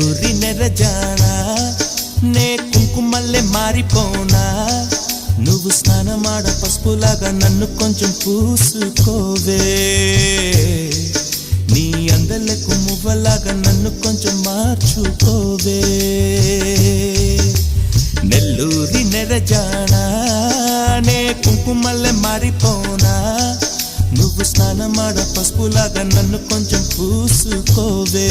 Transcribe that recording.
నెల్లూరి నెరజానా నే కుంకుమల్లే మారిపోనా నువ్వు స్నానమాడ పసుపులాగా నన్ను కొంచెం పూసుకోవే నీ అందలకు మువ్వలాగా నన్ను కొంచెం మార్చుకోవే నెల్లూరి నెరజానా నే కుంకుమల్లే మారిపోనా నువ్వు స్నానమాడ పసుపులాగా నన్ను కొంచెం పూసుకోవే